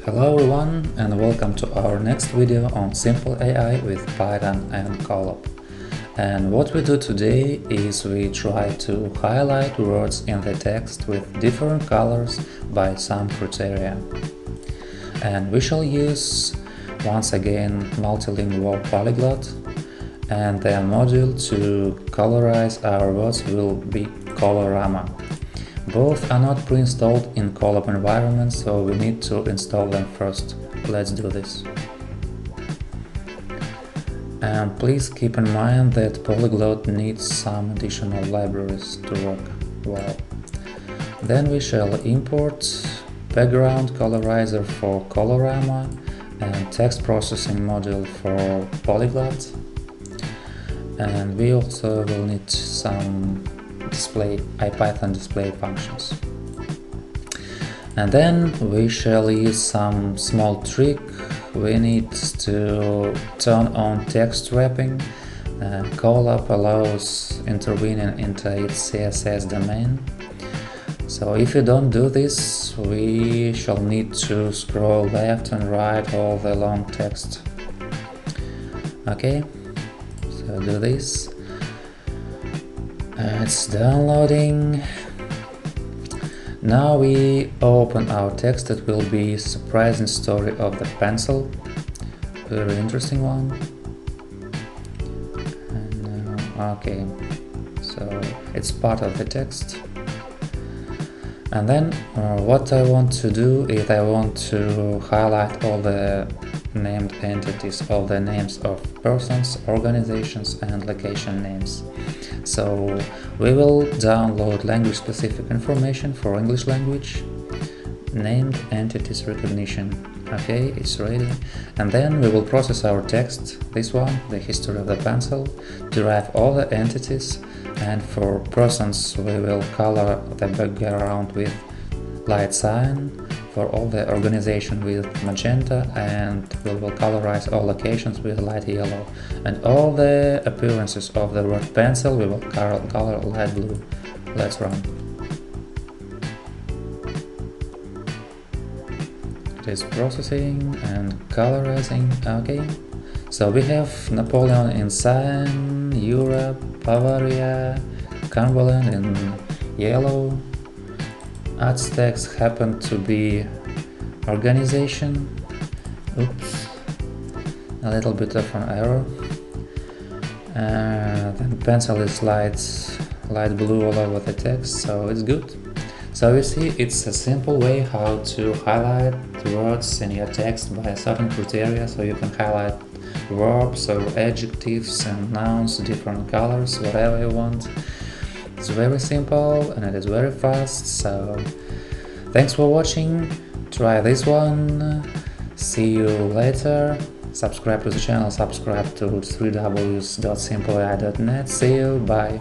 Hello everyone and welcome to our next video on Simple AI with Python and Colab. And what we do today is we try to highlight words in the text with different colors by some criteria. And we shall use once again multilingual polyglot, and the module to colorize our words will be Colorama. Both are not pre-installed in Colab environment, so we need to install them first. Let's do this. And please keep in mind that Polyglot needs some additional libraries to work well. Then we shall import background colorizer for Colorama and text processing module for Polyglot. And we also will need some IPython display functions. And then we shall use some small trick. We need to turn on text wrapping. Colab allows intervening into its CSS domain. So if you don't do this, we shall need to scroll left and right all the long text. Okay, so do this. It's downloading. Now we open our text. It will be surprising story of the pencil. Very interesting one. And, okay, so it's part of the text. And then what I want to do is I want to highlight all the named entities, all the names of persons, organizations and location names. So we will download language-specific information for English language, named entities recognition. Okay, it's ready. And then we will process our text, this one, the history of the pencil, derive all the entities, and for persons we will color the background with light cyan, for all the organization with magenta, and we will colorize all locations with light yellow, and all the appearances of the word pencil we will color light blue. Let's run. It is processing and colorizing. Okay, so we have Napoleon in cyan, Europe, Bavaria, Cumberland in yellow, Aztecs happen to be organization. Oops, a little bit of an error. Then pencil is light blue all over the text, so it's good. So you see, it's a simple way how to highlight words in your text by certain criteria, so you can highlight verbs or adjectives and nouns, different colors, whatever you want. It's very simple and it is very fast, so thanks for watching, try this one, see you later, subscribe to the channel, subscribe to www.simpleai.net, see you, bye.